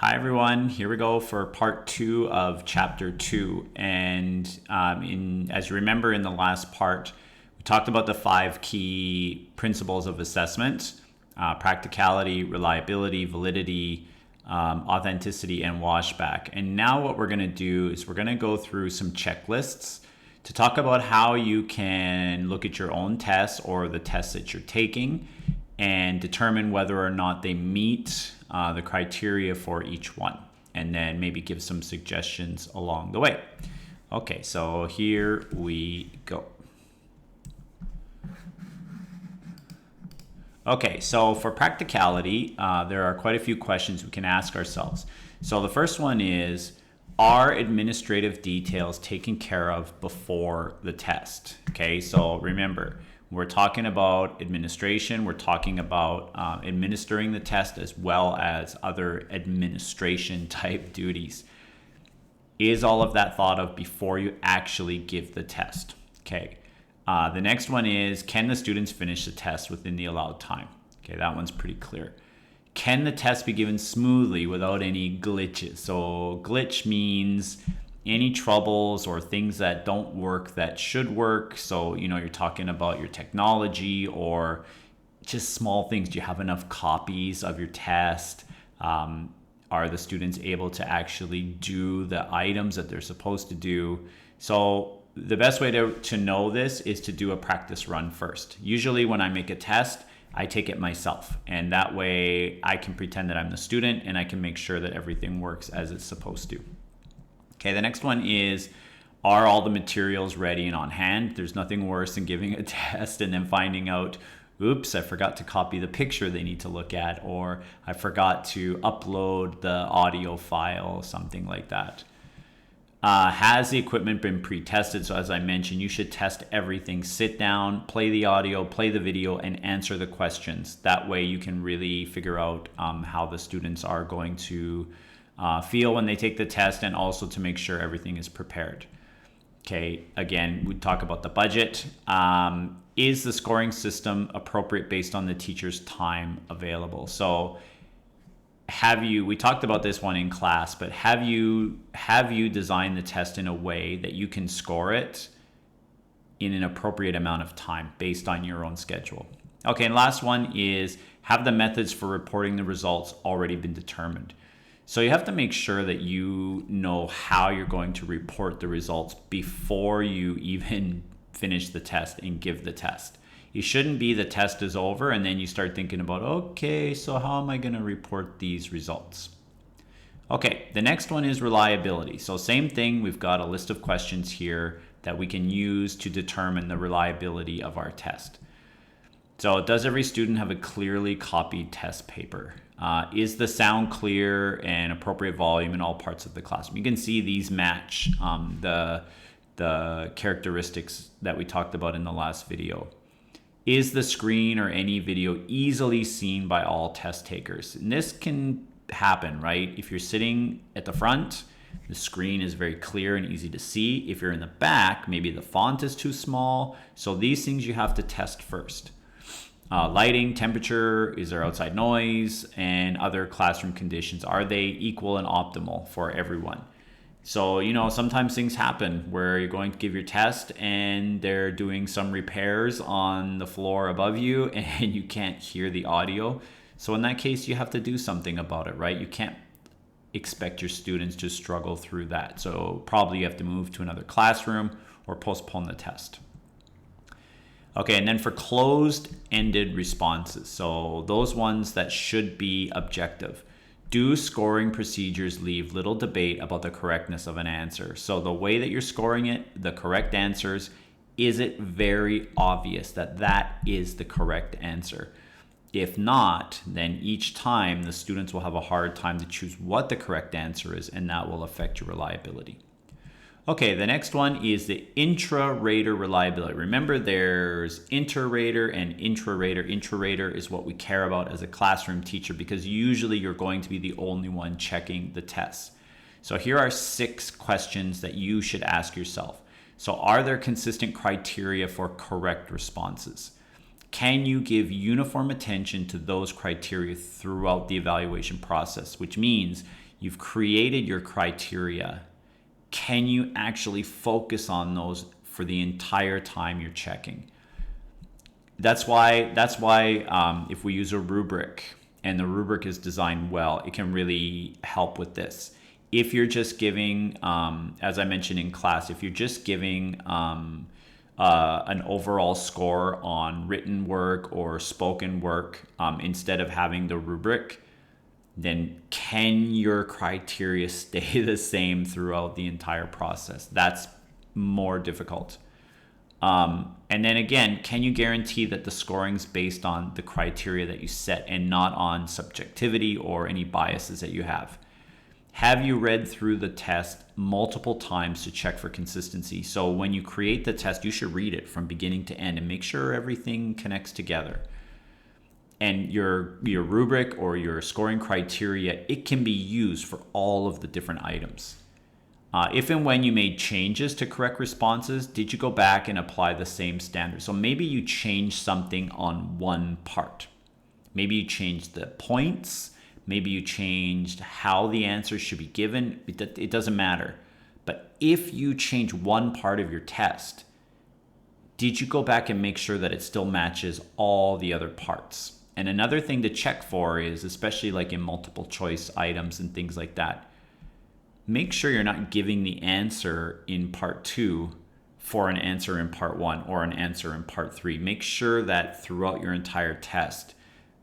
Hi everyone, here we go for part 2 of chapter 2. And as you remember in the last part, we talked about the 5 key principles of assessment: practicality, reliability, validity, authenticity, and washback. And now what we're going to do is we're going to go through some checklists to talk about how you can look at your own tests or the tests that you're taking and determine whether or not they meet the criteria for each one, and then maybe give some suggestions along the way. Okay, so here we go. Okay, so for practicality, there are quite a few questions we can ask ourselves. So the first one is, are administrative details taken care of before the test? Okay, so remember, we're talking about administration, we're talking about administering the test as well as other administration type duties. Is all of that thought of before you actually give the test? Okay. The next one is, can the students finish the test within the allowed time? Okay, that one's pretty clear. Can the test be given smoothly without any glitches? So glitch means any troubles or things that don't work that should work. So, you're talking about your technology or just small things. Do you have enough copies of your test? Are the students able to actually do the items that they're supposed to do? So the best way to know this is to do a practice run first. Usually when I make a test, I take it myself, and that way I can pretend that I'm the student and I can make sure that everything works as it's supposed to. Okay, the next one is, are all the materials ready and on hand? There's nothing worse than giving a test and then finding out, oops, I forgot to copy the picture they need to look at, or I forgot to upload the audio file, something like that. Has the equipment been pre-tested? So as I mentioned, you should test everything. Sit down, play the audio, play the video, and answer the questions. That way you can really figure out how the students are going to feel when they take the test, and also to make sure everything is prepared. Okay, again, we talk about the budget. Is the scoring system appropriate based on the teacher's time available? So we talked about this one in class, but have you designed the test in a way that you can score it in an appropriate amount of time based on your own schedule? Okay, and last one is, have the methods for reporting the results already been determined? So you have to make sure that you know how you're going to report the results before you even finish the test and give the test. It shouldn't be the test is over and then you start thinking about, okay, so how am I going to report these results? Okay, the next one is reliability. So same thing, we've got a list of questions here that we can use to determine the reliability of our test. So does every student have a clearly copied test paper? Is the sound clear and appropriate volume in all parts of the classroom? You can see these match the characteristics that we talked about in the last video. Is the screen or any video easily seen by all test takers? And this can happen, right? If you're sitting at the front, the screen is very clear and easy to see. If you're in the back, maybe the font is too small. So these things you have to test first. Lighting, temperature, is there outside noise, and other classroom conditions, are they equal and optimal for everyone? So, sometimes things happen where you're going to give your test and they're doing some repairs on the floor above you and you can't hear the audio. So in that case, you have to do something about it, right? You can't expect your students to struggle through that. So probably you have to move to another classroom or postpone the test. Okay, and then for closed-ended responses, so those ones that should be objective. Do scoring procedures leave little debate about the correctness of an answer? So the way that you're scoring it, the correct answers, is it very obvious that that is the correct answer? If not, then each time the students will have a hard time to choose what the correct answer is, and that will affect your reliability. Okay, the next one is the intra-rater reliability. Remember, there's inter-rater and intra-rater. Intra-rater is what we care about as a classroom teacher because usually you're going to be the only one checking the tests. So here are 6 questions that you should ask yourself. So are there consistent criteria for correct responses? Can you give uniform attention to those criteria throughout the evaluation process? Which means you've created your criteria. Can you actually focus on those for the entire time you're checking? That's why if we use a rubric and the rubric is designed well, it can really help with this. If you're just giving, as I mentioned in class, if you're just giving an overall score on written work or spoken work instead of having the rubric, then can your criteria stay the same throughout the entire process? That's more difficult. And then again, can you guarantee that the scoring's based on the criteria that you set and not on subjectivity or any biases that you have? Have you read through the test multiple times to check for consistency? So when you create the test, you should read it from beginning to end and make sure everything connects together. And your rubric or your scoring criteria, it can be used for all of the different items. If and when you made changes to correct responses, did you go back and apply the same standard? So maybe you changed something on one part. Maybe you changed the points. Maybe you changed how the answers should be given. It doesn't matter. But if you change one part of your test, did you go back and make sure that it still matches all the other parts? And another thing to check for is, especially like in multiple choice items and things like that, make sure you're not giving the answer in part 2 for an answer in part 1 or an answer in part 3. Make sure that throughout your entire test,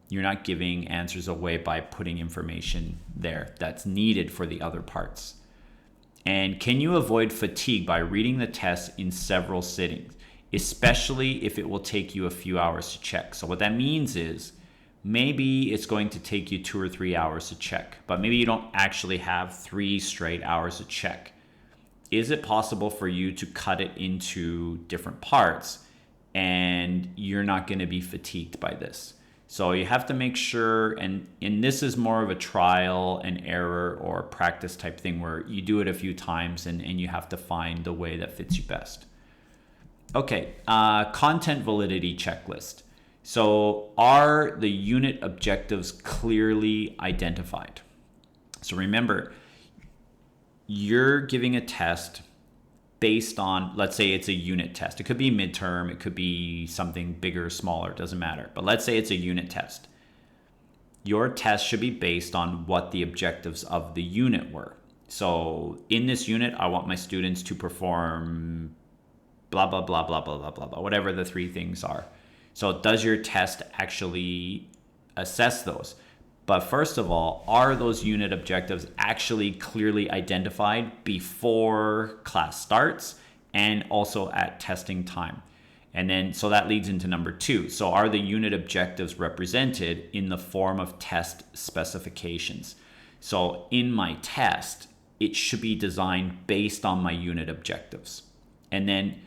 you're not giving answers away by putting information there that's needed for the other parts. And can you avoid fatigue by reading the test in several sittings, especially if it will take you a few hours to check? So what that means is maybe it's going to take you 2 or 3 hours to check, but maybe you don't actually have 3 straight hours to check. Is it possible for you to cut it into different parts and you're not going to be fatigued by this? So you have to make sure, and this is more of a trial and error or practice type thing where you do it a few times and you have to find the way that fits you best. Okay, content validity checklist. So are the unit objectives clearly identified? So remember, you're giving a test based on, let's say it's a unit test. It could be midterm, it could be something bigger or smaller, it doesn't matter. But let's say it's a unit test. Your test should be based on what the objectives of the unit were. So in this unit, I want my students to perform blah, blah, blah, blah, blah, blah, blah, blah, whatever the 3 things are. So does your test actually assess those? But first of all, are those unit objectives actually clearly identified before class starts and also at testing time? And then, so that leads into number 2. So are the unit objectives represented in the form of test specifications? So in my test, it should be designed based on my unit objectives. And then,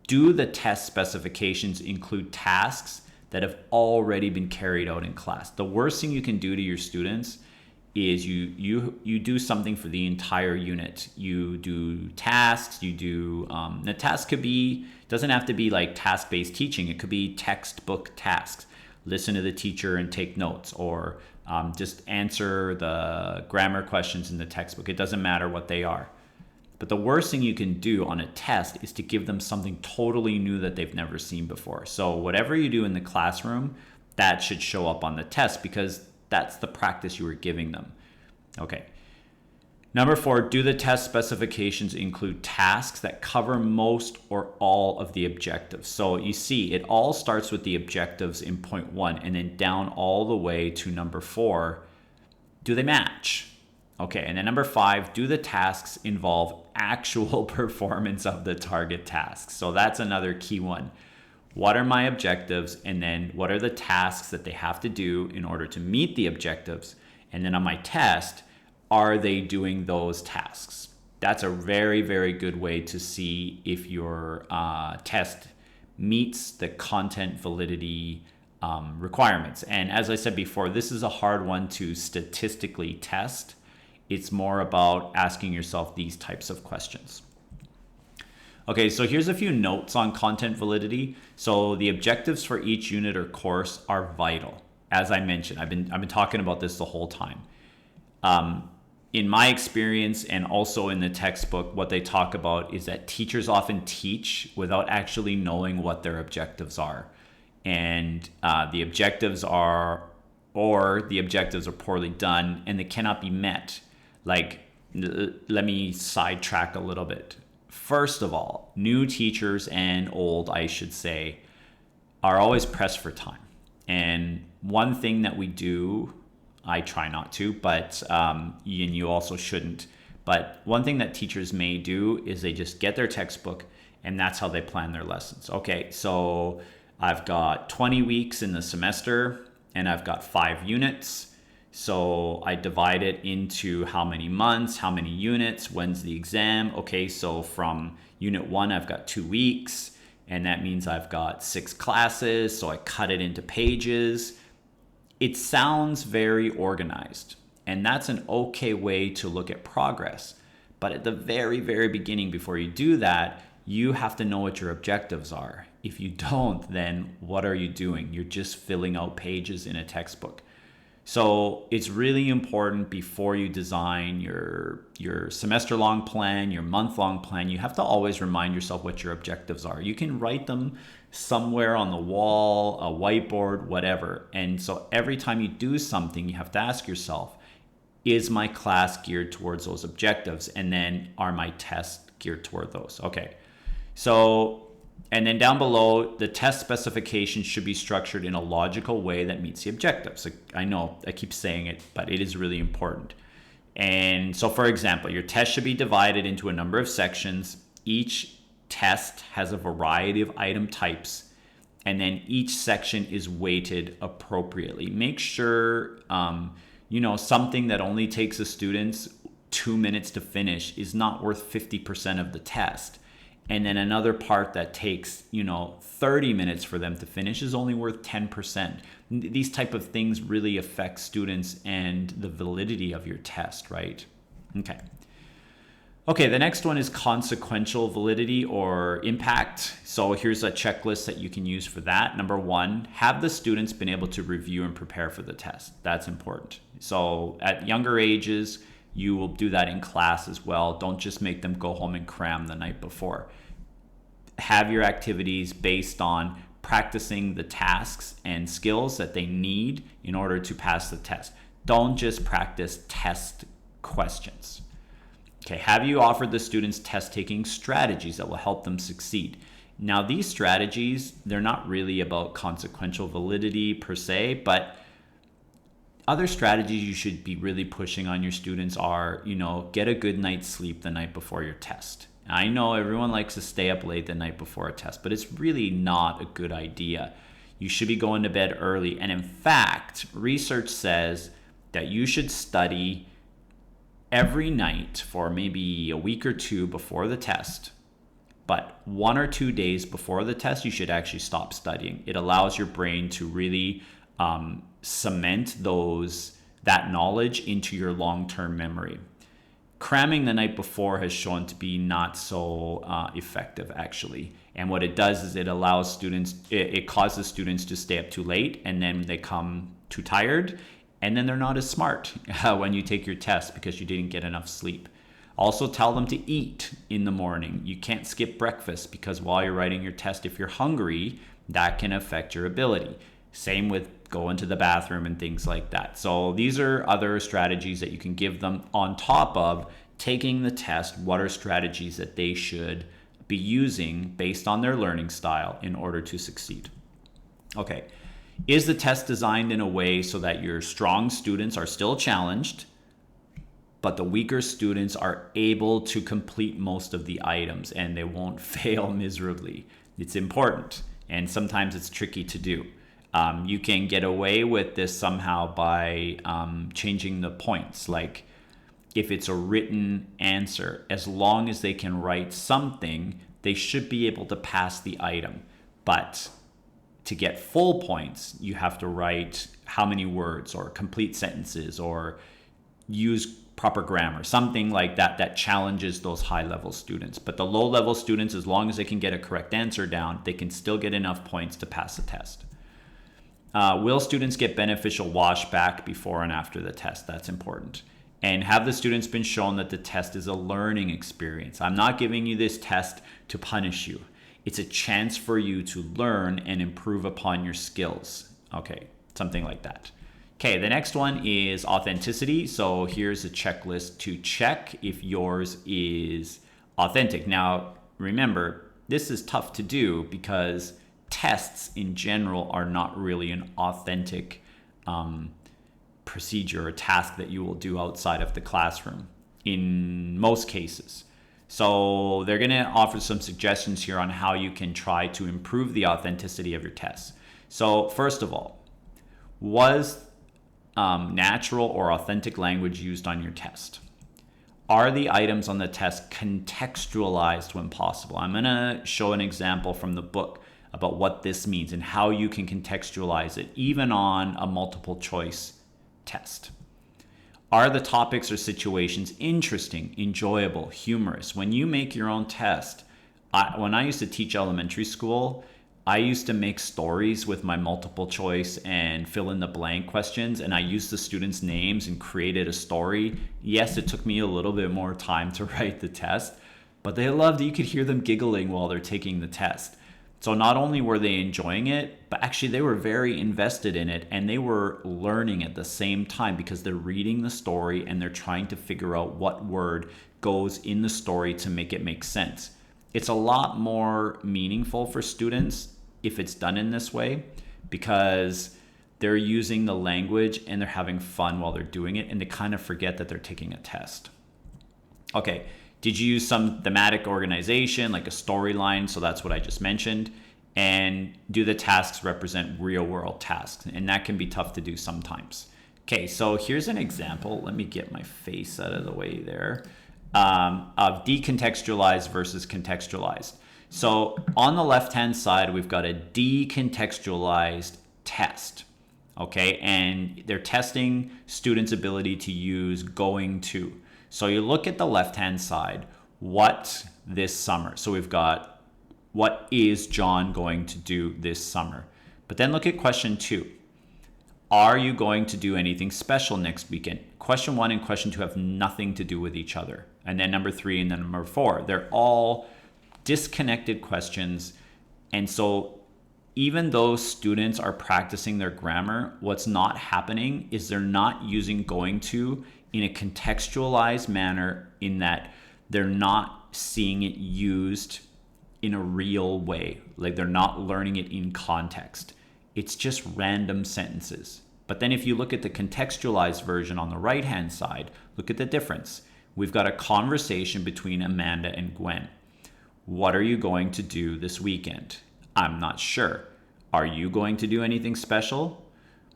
do the test specifications include tasks that have already been carried out in class? The worst thing you can do to your students is you do something for the entire unit. You do tasks, you do, the task doesn't have to be like task-based teaching. It could be textbook tasks. Listen to the teacher and take notes, or just answer the grammar questions in the textbook. It doesn't matter what they are. But the worst thing you can do on a test is to give them something totally new that they've never seen before. So whatever you do in the classroom, that should show up on the test because that's the practice you were giving them. Okay. Number 4, do the test specifications include tasks that cover most or all of the objectives? So you see, it all starts with the objectives in point 1 and then down all the way to number 4. Do they match? Okay, and then number 5, do the tasks involve actual performance of the target tasks? So that's another key one. What are my objectives? And then what are the tasks that they have to do in order to meet the objectives? And then on my test, are they doing those tasks? That's a very, very good way to see if your test meets the content validity requirements. And as I said before, this is a hard one to statistically test. It's more about asking yourself these types of questions. Okay, so here's a few notes on content validity. So the objectives for each unit or course are vital. As I mentioned, I've been talking about this the whole time. in my experience and also in the textbook, what they talk about is that teachers often teach without actually knowing what their objectives are. And the objectives are poorly done and they cannot be met. Like, let me sidetrack a little bit. First of all, new teachers and old, I should say, are always pressed for time. And one thing that we do, I try not to, but and you also shouldn't. But one thing that teachers may do is they just get their textbook and that's how they plan their lessons. Okay, so I've got 20 weeks in the semester and I've got 5 units. So I divide it into how many months, how many units, when's the exam. Okay, so from unit 1, I've got 2 weeks. And that means I've got 6 classes, so I cut it into pages. It sounds very organized, and that's an okay way to look at progress. But at the very, very beginning, before you do that, you have to know what your objectives are. If you don't, then what are you doing? You're just filling out pages in a textbook. So it's really important before you design your semester-long plan, your month-long plan, you have to always remind yourself what your objectives are. You can write them somewhere on the wall, a whiteboard, whatever. And so every time you do something, you have to ask yourself, is my class geared towards those objectives? And then are my tests geared toward those? Okay. So, and then down below, the test specification should be structured in a logical way that meets the objectives. I know I keep saying it, but it is really important. And so, for example, your test should be divided into a number of sections. Each test has a variety of item types, and then each section is weighted appropriately. Make sure, something that only takes the students 2 minutes to finish is not worth 50% of the test. And then another part that takes, 30 minutes for them to finish is only worth 10%. These type of things really affect students and the validity of your test, right? Okay, the next one is consequential validity or impact. So here's a checklist that you can use for that. Number 1, have the students been able to review and prepare for the test? That's important. So at younger ages, you will do that in class as well. Don't just make them go home and cram the night before. Have your activities based on practicing the tasks and skills that they need in order to pass the test. Don't just practice test questions. Okay, have you offered the students test-taking strategies that will help them succeed? Now, these strategies, they're not really about consequential validity per se, but other strategies you should be really pushing on your students are, get a good night's sleep the night before your test. I know everyone likes to stay up late the night before a test, but it's really not a good idea. You should be going to bed early. And in fact, research says that you should study every night for maybe a week or 2 before the test. But 1 or 2 days before the test, you should actually stop studying. It allows your brain to really cement that knowledge into your long-term memory. Cramming the night before has shown to be not so effective, actually. And what it does is it causes students to stay up too late, and then they come too tired, and then they're not as smart when you take your test because you didn't get enough sleep. Also, tell them to eat in the morning. You can't skip breakfast because while you're writing your test, if you're hungry, that can affect your ability. Same with going to the bathroom and things like that. So these are other strategies that you can give them on top of taking the test. What are strategies that they should be using based on their learning style in order to succeed? Okay, is the test designed in a way so that your strong students are still challenged, but the weaker students are able to complete most of the items and they won't fail miserably? It's important, and sometimes it's tricky to do. You can get away with this somehow by changing the points. Like if it's a written answer, as long as they can write something, they should be able to pass the item. But to get full points, you have to write how many words or complete sentences or use proper grammar, something like that challenges those high-level students. But the low-level students, as long as they can get a correct answer down, they can still get enough points to pass the test. Will students get beneficial washback before and after the test? That's important. And have the students been shown that the test is a learning experience? I'm not giving you this test to punish you. It's a chance for you to learn and improve upon your skills. Okay, something like that. Okay, the next one is authenticity. So here's a checklist to check if yours is authentic. Now, remember, this is tough to do because tests in general are not really an authentic procedure or task that you will do outside of the classroom in most cases. So they're going to offer some suggestions here on how you can try to improve the authenticity of your tests. So first of all, was natural or authentic language used on your test? Are the items on the test contextualized when possible? I'm going to show an example from the book about what this means and how you can contextualize it, even on a multiple choice test. Are the topics or situations interesting, enjoyable, humorous? When you make your own test, when I used to teach elementary school, I used to make stories with my multiple choice and fill in the blank questions, and I used the students' names and created a story. Yes, it took me a little bit more time to write the test, but they loved it. You could hear them giggling while they're taking the test. So not only were they enjoying it, but actually they were very invested in it, and they were learning at the same time because they're reading the story and they're trying to figure out what word goes in the story to make it make sense. It's a lot more meaningful for students if it's done in this way because they're using the language and they're having fun while they're doing it, and they kind of forget that they're taking a test. Okay. Did you use some thematic organization, like a storyline? So that's what I just mentioned. And do the tasks represent real world tasks? And that can be tough to do sometimes. Okay, so here's an example. Let me get my face out of the way there. Of decontextualized versus contextualized. So on the left-hand side, we've got a decontextualized test. Okay, and they're testing students' ability to use going to. So you look at the left-hand side, what this summer? So we've got, what is John going to do this summer? But then look at question 2. Are you going to do anything special next weekend? Question 1 and question 2 have nothing to do with each other. And then number 3 and then number 4, they're all disconnected questions. And so even though students are practicing their grammar, what's not happening is they're not using going to in a contextualized manner, in that they're not seeing it used in a real way. Like they're not learning it in context. It's just random sentences. But then if you look at the contextualized version on the right-hand side, look at the difference. We've got a conversation between Amanda and Gwen. What are you going to do this weekend? I'm not sure. Are you going to do anything special?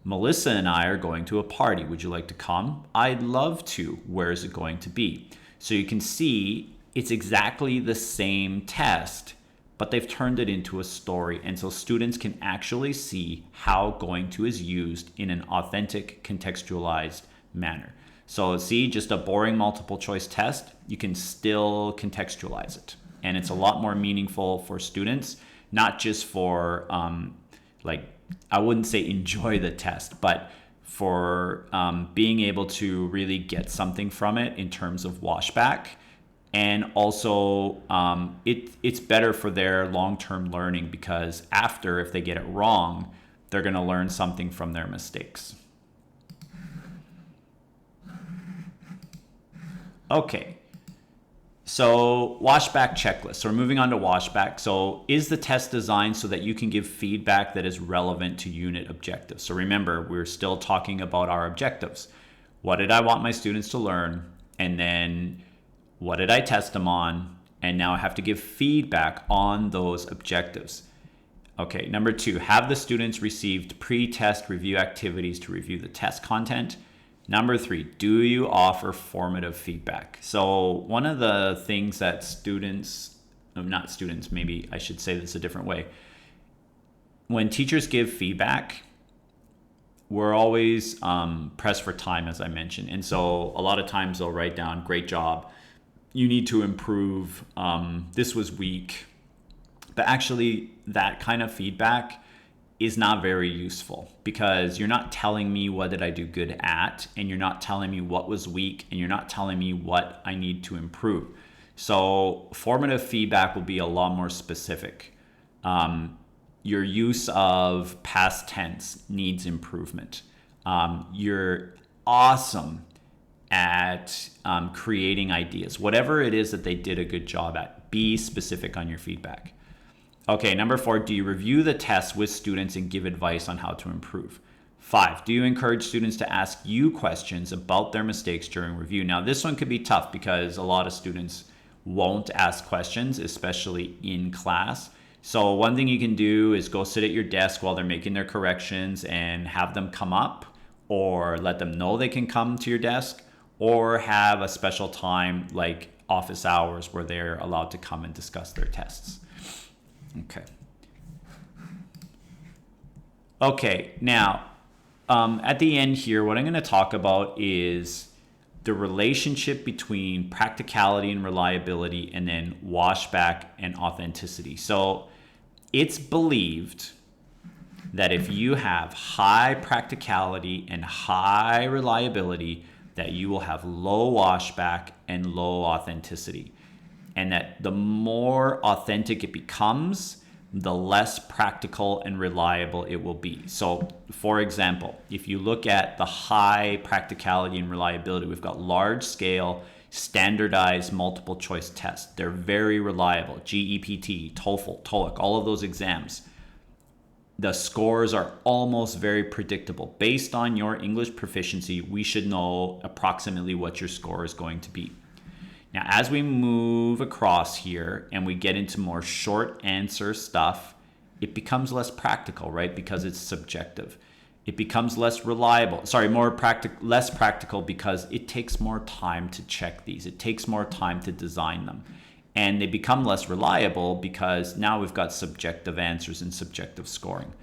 Melissa and I are going to a party. Would you like to come? I'd love to. Where is it going to be? So you can see it's exactly the same test, but they've turned it into a story. And so students can actually see how going to is used in an authentic, contextualized manner. So see, just a boring multiple choice test, you can still contextualize it. And it's a lot more meaningful for students, not just for I wouldn't say enjoy the test, but for being able to really get something from it in terms of washback. And also it's better for their long-term learning because after, if they get it wrong, they're going to learn something from their mistakes. Okay. So washback checklist. So we're moving on to washback. So is the test designed so that you can give feedback that is relevant to unit objectives? So remember, we're still talking about our objectives. What did I want my students to learn? And then what did I test them on? And now I have to give feedback on those objectives. Okay, number 2, have the students received pre-test review activities to review the test content? Number 3, do you offer formative feedback? So one of the things that maybe I should say this a different way. When teachers give feedback, we're always pressed for time, as I mentioned. And so a lot of times they'll write down, great job, you need to improve, this was weak. But actually that kind of feedback is not very useful, because you're not telling me what did I do good at, and you're not telling me what was weak, and you're not telling me what I need to improve. So formative feedback will be a lot more specific. Your use of past tense needs improvement. You're awesome at creating ideas. Whatever it is that they did a good job at, be specific on your feedback. Okay, number 4, do you review the test with students and give advice on how to improve? 5, do you encourage students to ask you questions about their mistakes during review? Now, this one could be tough because a lot of students won't ask questions, especially in class. So one thing you can do is go sit at your desk while they're making their corrections and have them come up, or let them know they can come to your desk, or have a special time like office hours where they're allowed to come and discuss their tests. Okay, now at the end here, what I'm going to talk about is the relationship between practicality and reliability, and then washback and authenticity. So it's believed that if you have high practicality and high reliability, that you will have low washback and low authenticity. And that the more authentic it becomes, the less practical and reliable it will be. So, for example, if you look at the high practicality and reliability, we've got large scale, standardized multiple choice tests. They're very reliable. GEPT, TOEFL, TOEIC, all of those exams. The scores are almost very predictable. Based on your English proficiency, we should know approximately what your score is going to be. Now, as we move across here and we get into more short answer stuff, it becomes less practical, right? Because it's subjective. It becomes less practical because it takes more time to check these. It takes more time to design them. And they become less reliable because now we've got subjective answers and subjective scoring.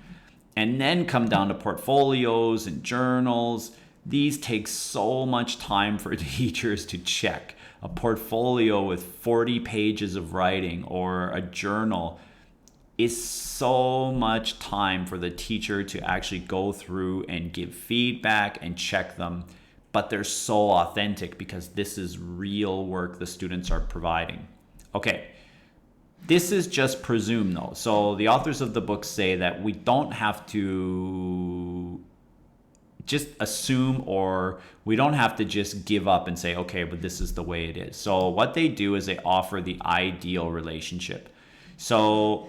And then come down to portfolios and journals. These take so much time for teachers to check. A portfolio with 40 pages of writing or a journal is so much time for the teacher to actually go through and give feedback and check them. But they're so authentic because this is real work the students are providing. Okay, this is just presumed though. So the authors of the book say that we don't have to just assume, or we don't have to just give up and say, okay, but this is the way it is. So what they do is they offer the ideal relationship. So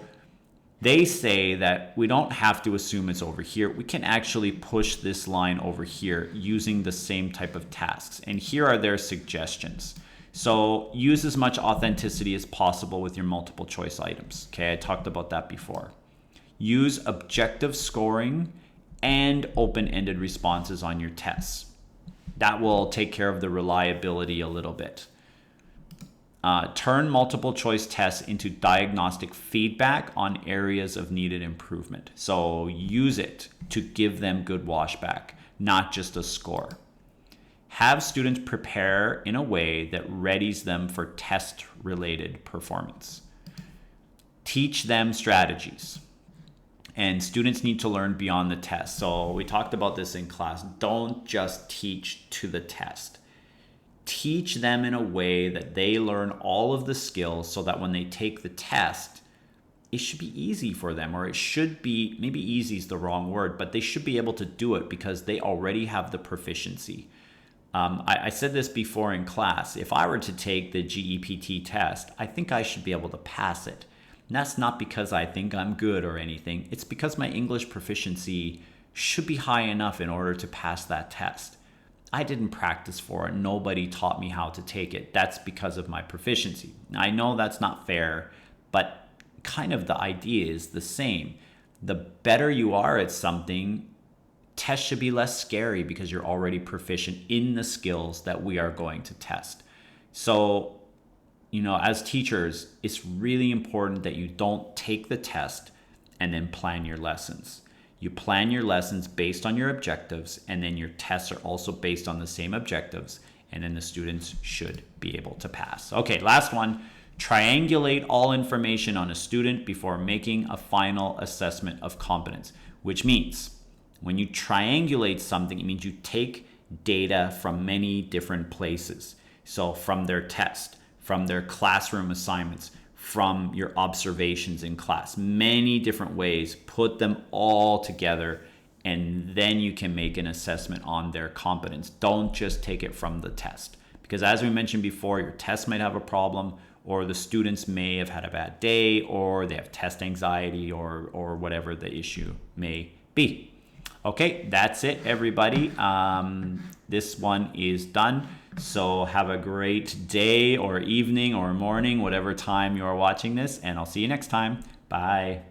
they say that we don't have to assume it's over here. We can actually push this line over here using the same type of tasks. And here are their suggestions. So use as much authenticity as possible with your multiple choice items. Okay, I talked about that before. Use objective scoring and open-ended responses on your tests. That will take care of the reliability a little bit. Turn multiple choice tests into diagnostic feedback on areas of needed improvement. So use it to give them good washback, not just a score. Have students prepare in a way that readies them for test-related performance. Teach them strategies. And students need to learn beyond the test. So we talked about this in class. Don't just teach to the test. Teach them in a way that they learn all of the skills so that when they take the test, it should be easy for them, or it should be, maybe easy is the wrong word, but they should be able to do it because they already have the proficiency. I said this before in class. If I were to take the GEPT test, I think I should be able to pass it. And that's not because I think I'm good or anything. It's because my English proficiency should be high enough in order to pass that test. I didn't practice for it. Nobody taught me how to take it. That's because of my proficiency. I know that's not fair, but kind of the idea is the same. The better you are at something, tests should be less scary because you're already proficient in the skills that we are going to test. So, as teachers, it's really important that you don't take the test and then plan your lessons. You plan your lessons based on your objectives, and then your tests are also based on the same objectives, and then the students should be able to pass. Okay, last one. Triangulate all information on a student before making a final assessment of competence, which means when you triangulate something, it means you take data from many different places. So from their test, from their classroom assignments, from your observations in class, many different ways, put them all together, and then you can make an assessment on their competence. Don't just take it from the test. Because as we mentioned before, your test might have a problem, or the students may have had a bad day, or they have test anxiety, or whatever the issue may be. Okay, that's it, everybody. This one is done. So have a great day or evening or morning, whatever time you are watching this, and I'll see you next time. Bye.